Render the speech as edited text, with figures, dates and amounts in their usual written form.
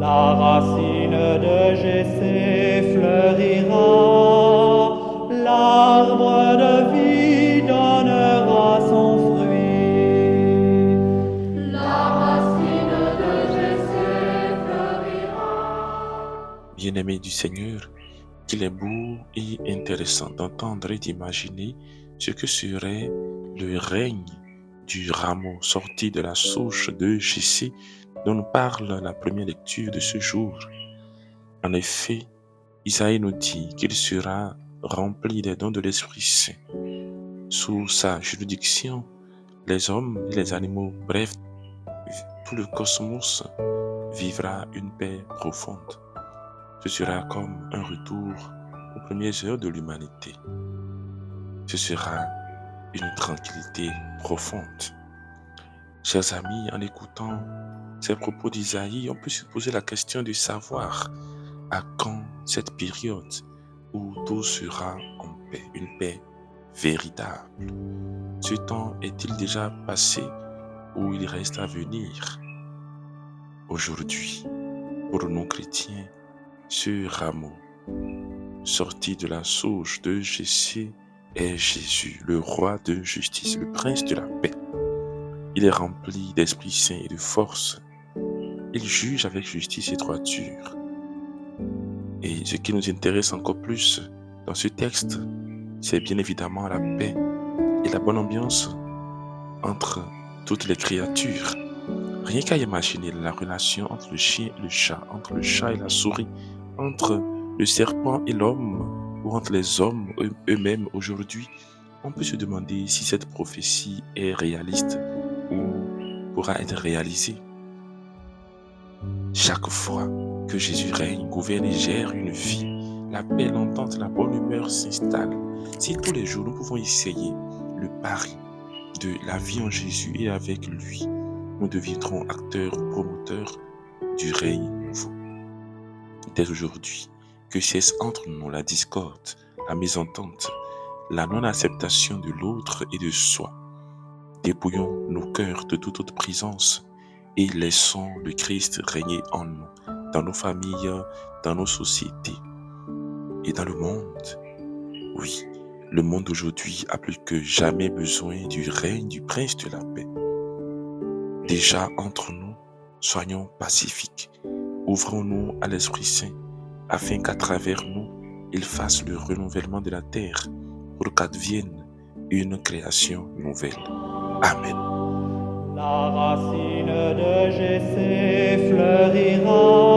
La racine de Jessé fleurira, l'arbre de vie donnera son fruit. La racine de Jessé fleurira. Bien-aimés du Seigneur, qu'il est beau et intéressant d'entendre et d'imaginer ce que serait le règne du rameau sorti de la souche de Jessé dont nous parle la première lecture de ce jour. En effet, Isaïe nous dit qu'il sera rempli des dons de l'Esprit Saint. Sous sa juridiction, les hommes et les animaux, bref, tout le cosmos vivra une paix profonde. Ce sera comme un retour aux premières heures de l'humanité. Ce sera une tranquillité profonde. Chers amis, en écoutant ces propos d'Isaïe, on peut se poser la question de savoir à quand cette période où tout sera en paix, une paix véritable. Ce temps est-il déjà passé ou il reste à venir? Aujourd'hui, pour nous chrétiens, ce rameau sorti de la souche de Jessé est Jésus, le roi de justice, le prince de la paix. Il est rempli d'Esprit Saint et de force. Il juge avec justice et droiture. Et ce qui nous intéresse encore plus dans ce texte, c'est bien évidemment la paix et la bonne ambiance entre toutes les créatures. Rien qu'à imaginer la relation entre le chien et le chat, entre le chat et la souris, entre le serpent et l'homme, ou entre les hommes eux-mêmes aujourd'hui, on peut se demander si cette prophétie est réaliste ou pourra être réalisée. Chaque fois que Jésus règne, gouverne et gère une vie, la paix, l'entente, la bonne humeur s'installent. Si tous les jours nous pouvons essayer le pari de la vie en Jésus et avec lui, nous deviendrons acteurs ou promoteurs du règne nouveau. Dès aujourd'hui, que cesse entre nous la discorde, la mésentente, la non-acceptation de l'autre et de soi. Dépouillons nos cœurs de toute autre présence et laissons le Christ régner en nous, dans nos familles, dans nos sociétés et dans le monde. Oui, le monde d'aujourd'hui a plus que jamais besoin du règne du prince de la paix. Déjà entre nous, soyons pacifiques, ouvrons-nous à l'Esprit Saint, afin qu'à travers nous, il fasse le renouvellement de la terre, pour qu'advienne une création nouvelle. Amen. La racine de Jessé fleurira.